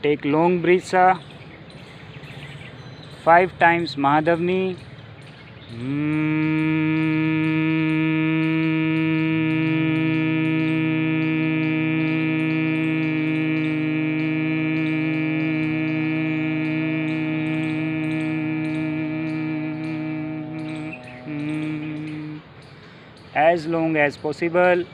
Take long breath 5 times Mahadavni. As long as possible.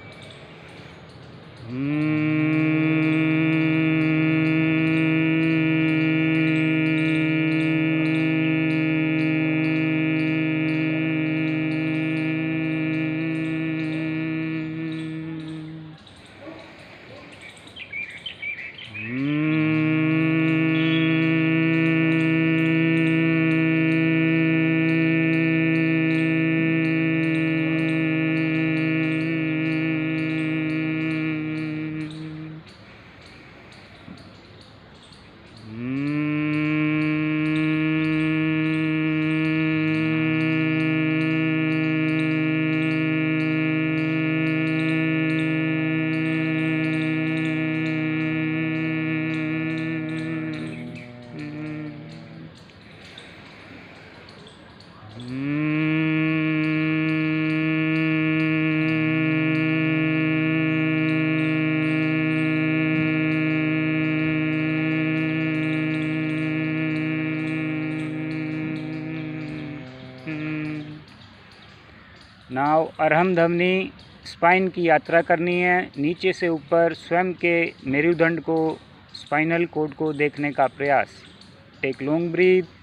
Now Arham धमनी spine की यात्रा करनी है, नीचे से ऊपर स्वयं के मेरुदंड को, स्पाइनल कोड को देखने का प्रयास। Take long breath.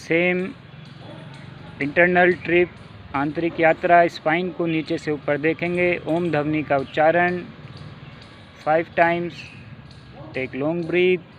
Same internal trip, आंतरिक यात्रा, स्पाइन को नीचे से ऊपर देखेंगे। ओम ध्वनि का उच्चारण 5 times. Take long breath.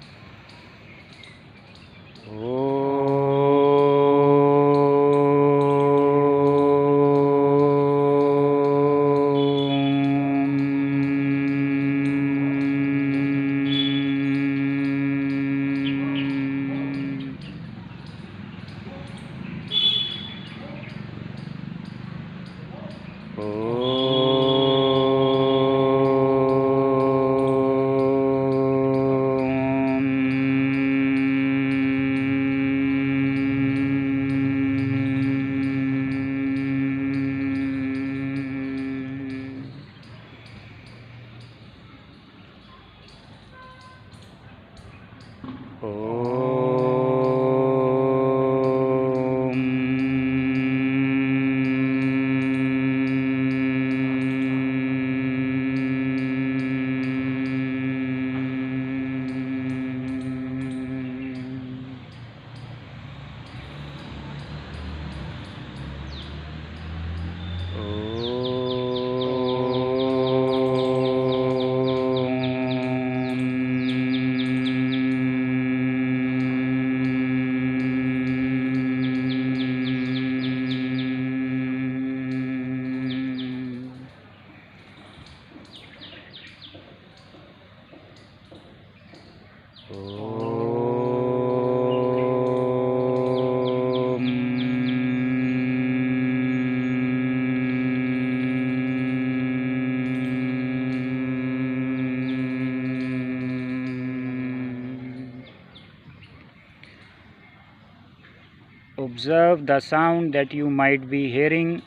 Observe the sound that you might be hearing.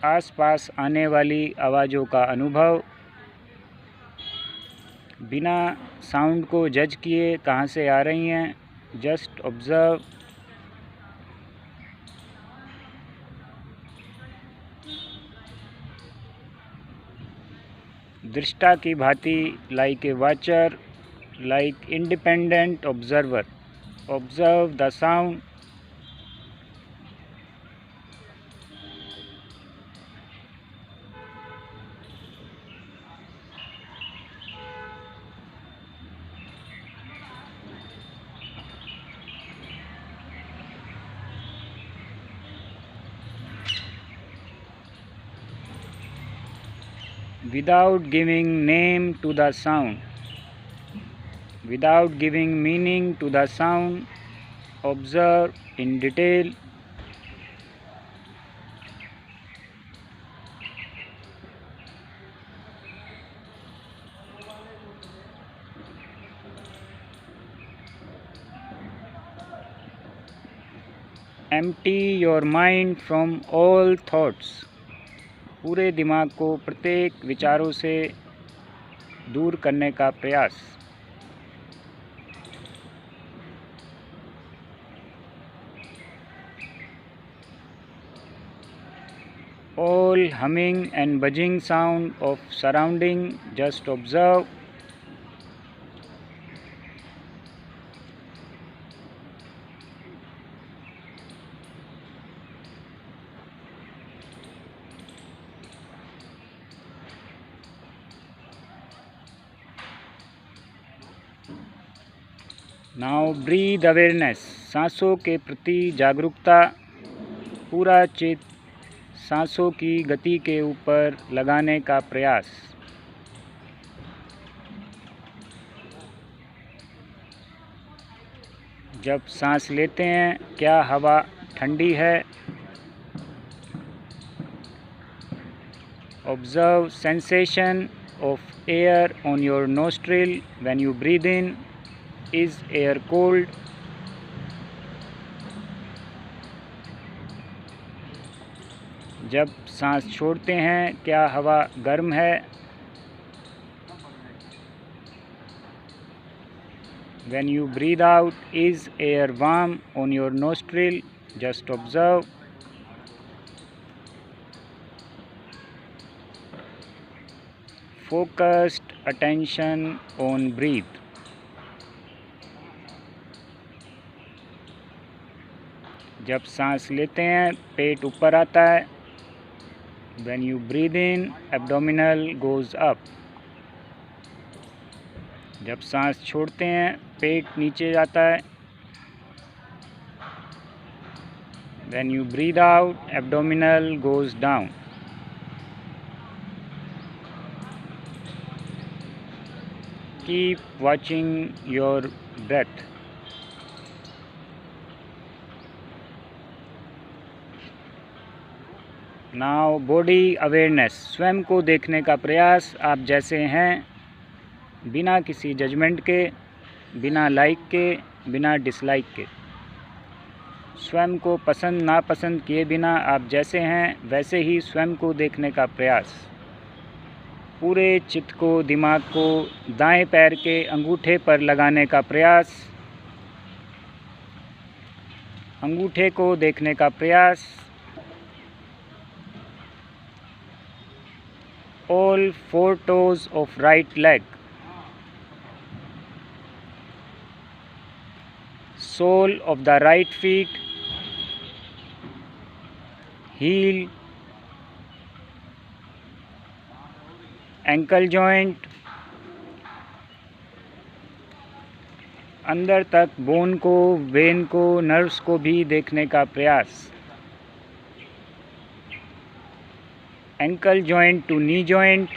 आसपास आने वाली आवाज़ों का अनुभव, बिना साउंड को जज किए कहाँ से आ रही हैं, जस्ट ऑब्ज़र्व। दृष्टा की भांति, like a watcher, like independent observer, observe the sound. Without giving name to the sound, without giving meaning to the sound, observe in detail. Empty your mind from all thoughts. पूरे दिमाग को प्रत्येक विचारों से दूर करने का प्रयास। All humming and buzzing sound of surrounding, just observe. Now breathe awareness, सांसों के प्रति जागरूकता। पूरा चित्त सांसों की गति के ऊपर लगाने का प्रयास। जब सांस लेते हैं, क्या हवा ठंडी है? Observe sensation of air on your nostril when you breathe in. Is air cold? जब सांस छोड़ते हैं, क्या हवा गर्म है? When you breathe out, is air warm on your nostril? Just observe. Focused attention on breath. जब सांस लेते हैं, पेट ऊपर आता है। When you breathe in, abdominal goes up. जब सांस छोड़ते हैं, पेट नीचे जाता है। When you breathe out, abdominal goes down. Keep watching your breath. Now body awareness, स्वयं को देखने का प्रयास। आप जैसे हैं, बिना किसी जजमेंट के, बिना लाइक के, बिना डिसलाइक के, स्वयं को पसंद नापसंद किए बिना आप जैसे हैं वैसे ही स्वयं को देखने का प्रयास। पूरे चित्त को, दिमाग को दाएं पैर के अंगूठे पर लगाने का प्रयास। अंगूठे को देखने का प्रयास। All 4 toes of right leg, sole of the right feet, heel, ankle joint, अंदर तक बोन को, वेन को, नर्व्स को भी देखने का प्रयास। ankle joint to knee joint,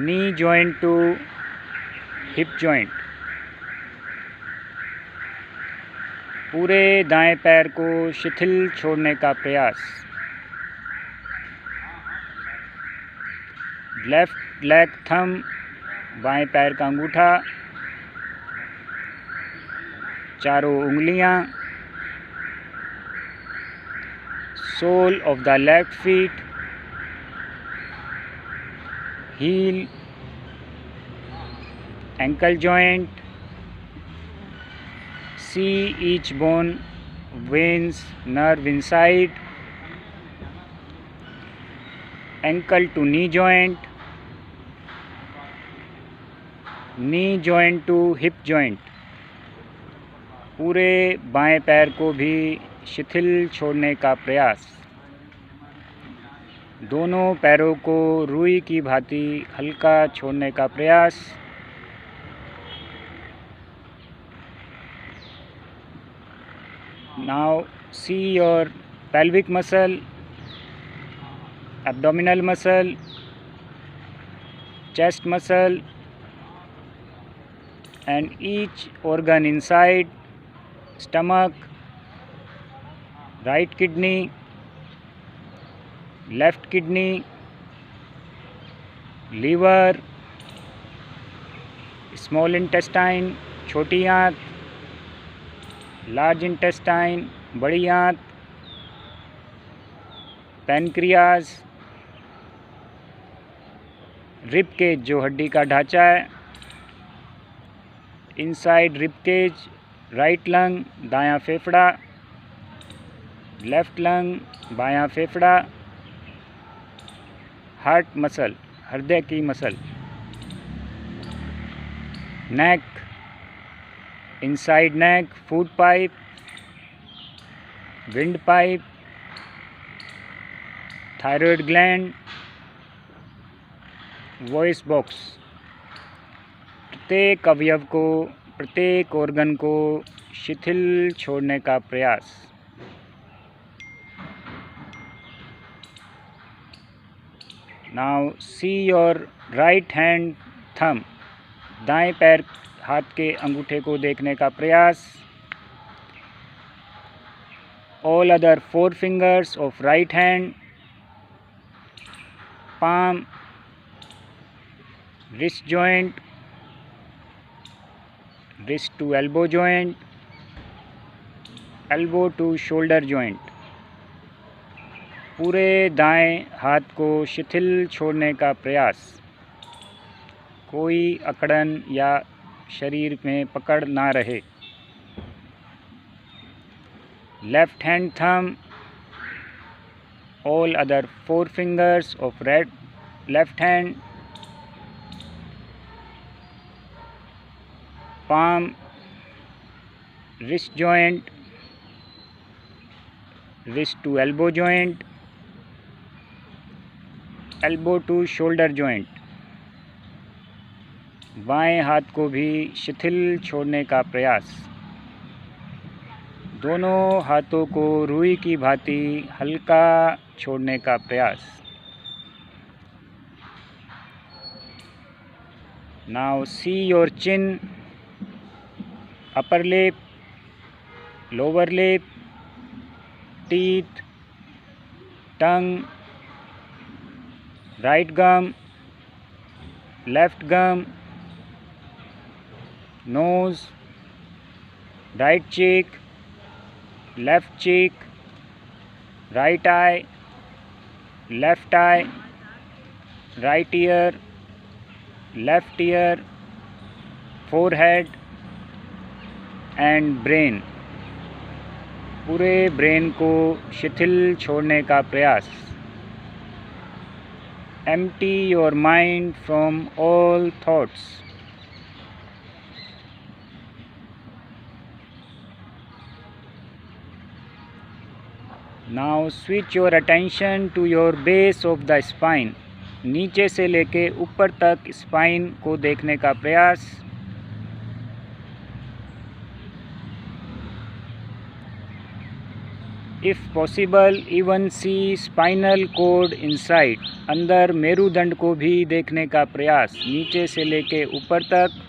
knee joint to hip joint। पूरे दाएं पैर को शिथिल छोड़ने का प्रयास। लेफ्ट लेग थंब, बाएं पैर का अंगूठा, चारों उंगलियां, sole of the left feet, heel, ankle joint, see each bone, veins, nerve inside, ankle to knee joint, knee joint to hip joint। पूरे बाएं पैर को भी शिथिल छोड़ने का प्रयास। दोनों पैरों को रुई की भांति हल्का छोड़ने का प्रयास। Now see your pelvic muscle, abdominal muscle, chest muscle and each organ inside, stomach, right kidney, left kidney, liver, small intestine, छोटी आंत, लार्ज इंटेस्टाइन, बड़ी आंत, पैनक्रियाज, रिब केज जो हड्डी का ढांचा है, inside rib cage, right lung, दायां फेफड़ा, लेफ्ट लंग, बायां फेफड़ा, हार्ट मसल, हृदय की muscle, neck, inside neck, food pipe, wind pipe, thyroid gland, voice box. प्रत्येक अवयव को, प्रत्येक ऑर्गन को शिथिल छोड़ने का प्रयास। Now see your right hand thumb, दाएं पैर हाथ के अंगूठे को देखने का प्रयास। All other 4 fingers of right hand, palm, wrist joint, wrist to elbow joint, elbow to shoulder joint। पूरे दाएं हाथ को शिथिल छोड़ने का प्रयास। कोई अकड़न या शरीर में पकड़ ना रहे। Left hand thumb, all other 4 fingers of left hand, palm, wrist joint, wrist to elbow joint, elbow to shoulder joint। बाएं हाथ को भी शिथिल छोड़ने का प्रयास। दोनों हाथों को रुई की भांति हल्का छोड़ने का प्रयास। Now see your chin, upper lip, lower lip, teeth, tongue, right gum, left gum, nose, right cheek, left cheek, right eye, left eye, right ear, left ear, forehead and brain। पूरे ब्रेन को शिथिल छोड़ने का प्रयास। Empty your mind from all thoughts। Now switch your attention to your base of the spine। नीचे से लेके ऊपर तक स्पाइन को देखने का प्रयास। If possible, even see spinal cord inside। अंदर मेरुदंड को भी देखने का प्रयास, नीचे से लेके ऊपर तक।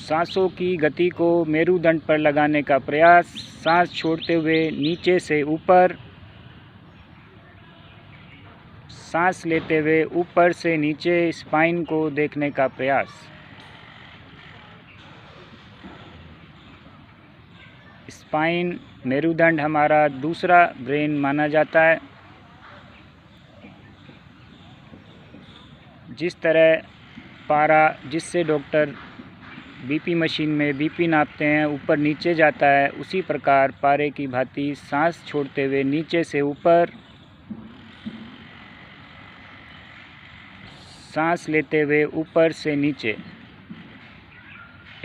सांसों की गति को मेरुदंड पर लगाने का प्रयास, सांस छोड़ते हुए नीचे से ऊपर, सांस लेते हुए ऊपर से नीचे स्पाइन को देखने का प्रयास। स्पाइन मेरुदंड हमारा दूसरा ब्रेन माना जाता है। जिस तरह पारा जिससे डॉक्टर बीपी मशीन में बीपी नापते हैं ऊपर नीचे जाता है, उसी प्रकार पारे की भांति सांस छोड़ते हुए नीचे से ऊपर, सांस लेते हुए ऊपर से नीचे।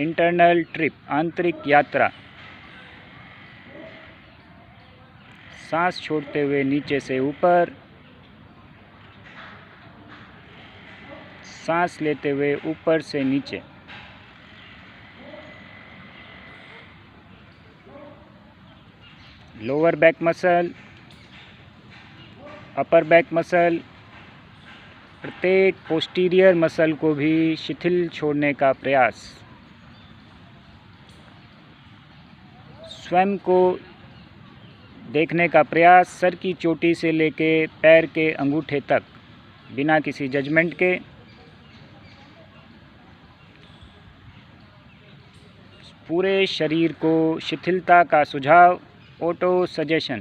इंटरनल ट्रिप आंतरिक यात्रा। सांस छोड़ते हुए नीचे से ऊपर, सांस लेते हुए ऊपर से नीचे। Lower back muscle, upper back muscle, प्रत्येक पोस्टीरियर मसल को भी शिथिल छोड़ने का प्रयास। स्वयं को देखने का प्रयास सर की चोटी से लेके पैर के अंगूठे तक, बिना किसी जजमेंट के। पूरे शरीर को शिथिलता का सुझाव, ऑटो सजेशन।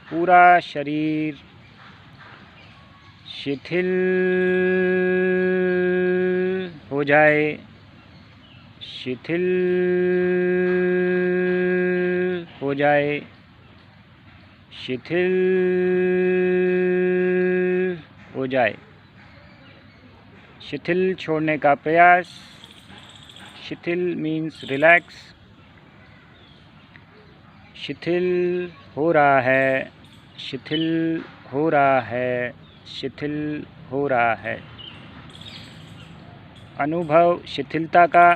पूरा शरीर शिथिल हो जाए, शिथिल हो जाए, शिथिल हो जाए। शिथिल छोड़ने का प्रयास। शिथिल मीन्स रिलैक्स। शिथिल हो रहा है, शिथिल हो रहा है, शिथिल हो रहा है। अनुभव शिथिलता का।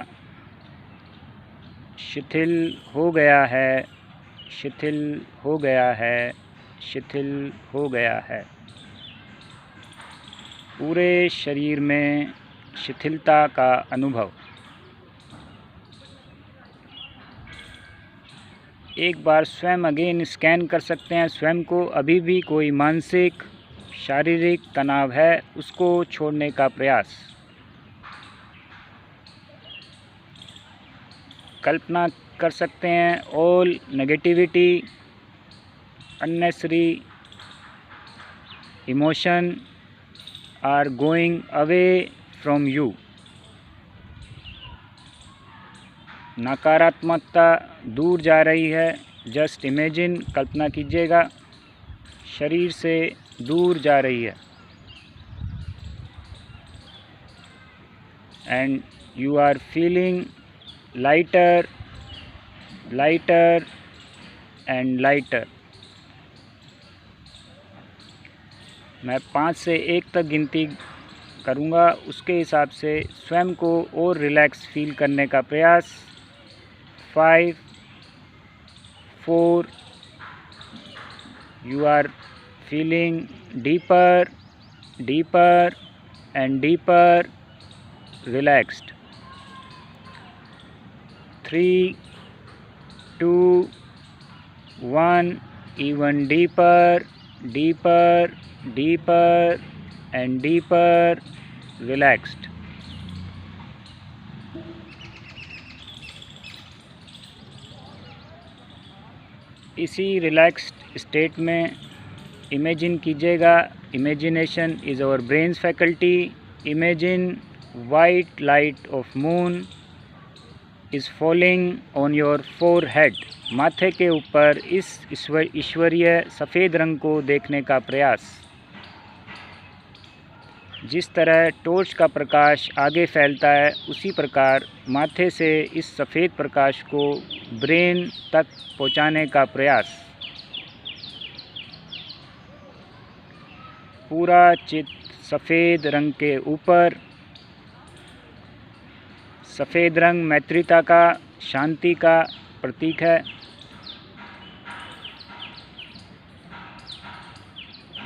शिथिल हो गया है, शिथिल हो गया है, शिथिल हो गया है। पूरे शरीर में शिथिलता का अनुभव। एक बार स्वयं अगेन स्कैन कर सकते हैं स्वयं को। अभी भी कोई मानसिक शारीरिक तनाव है, उसको छोड़ने का प्रयास। कल्पना कर सकते हैं all negativity, unnecessary emotion are going away from you. नकारात्मकता दूर जा रही है। जस्ट इमेजिन, कल्पना कीजिएगा, शरीर से दूर जा रही है। And you are feeling lighter, lighter and lighter. मैं 5 से 1 तक गिनती करूँगा, उसके हिसाब से स्वयं को और रिलैक्स फील करने का प्रयास। 5, 4, you are feeling deeper, deeper and deeper relaxed. 3, 2, 1, even deeper, deeper, deeper and deeper relaxed. इसी रिलैक्स्ड स्टेट में इमेजिन कीजिएगा। Imagination is our brain's faculty. Imagine white light of moon is falling on your forehead. माथे के ऊपर इस ईश्वरीय सफ़ेद रंग को देखने का प्रयास। जिस तरह टॉर्च का प्रकाश आगे फैलता है, उसी प्रकार माथे से इस सफ़ेद प्रकाश को ब्रेन तक पहुंचाने का प्रयास। पूरा चित्त सफ़ेद रंग के ऊपर। सफ़ेद रंग मैत्रिता का, शांति का प्रतीक है।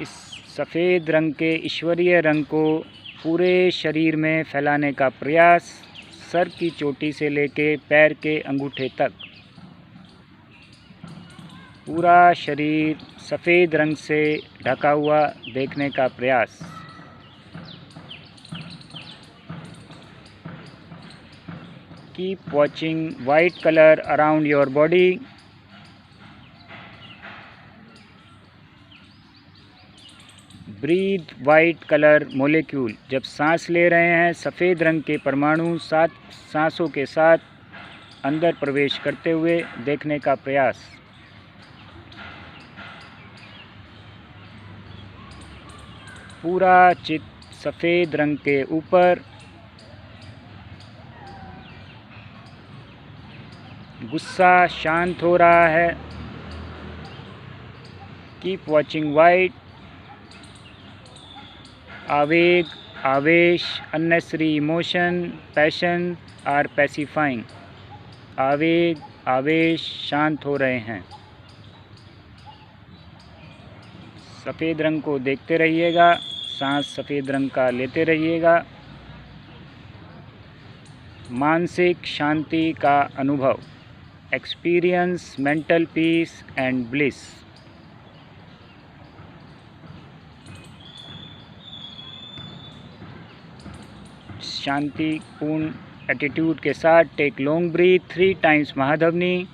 इस सफ़ेद रंग के ईश्वरीय रंग को पूरे शरीर में फैलाने का प्रयास, सर की चोटी से लेके पैर के अंगूठे तक। पूरा शरीर सफ़ेद रंग से ढका हुआ देखने का प्रयास। Keep watching white colour around your body. Breathe white colour molecule. जब सांस ले रहे हैं सफ़ेद रंग के परमाणु 7 सांसों के साथ अंदर प्रवेश करते हुए देखने का प्रयास। पूरा चित्त सफ़ेद रंग के ऊपर। गुस्सा शांत हो रहा है। Keep watching white. आवेग, आवेश, unnecessary emotion, passion are pacifying. आवेग, आवेश शांत हो रहे हैं। सफ़ेद रंग को देखते रहिएगा, सांस सफ़ेद रंग का लेते रहिएगा। मानसिक शांति का अनुभव। Experience mental peace and bliss. शांतिपूर्ण एटीट्यूड के साथ टेक लॉन्ग ब्रीथ 3 टाइम्स महाधवनी।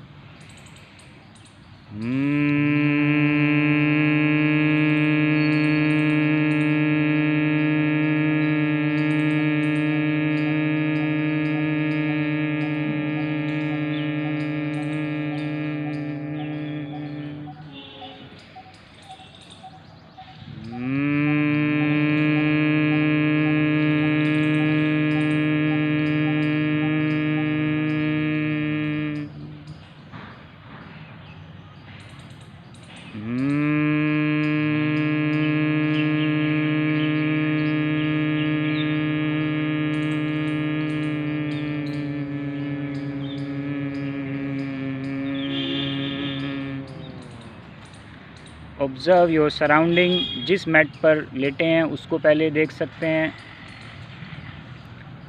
Observe your surrounding. जिस मैट पर लेटे हैं उसको पहले देख सकते हैं।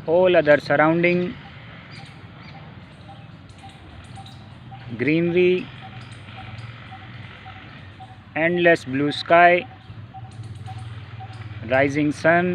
All other surrounding, greenery, endless blue sky, rising सन,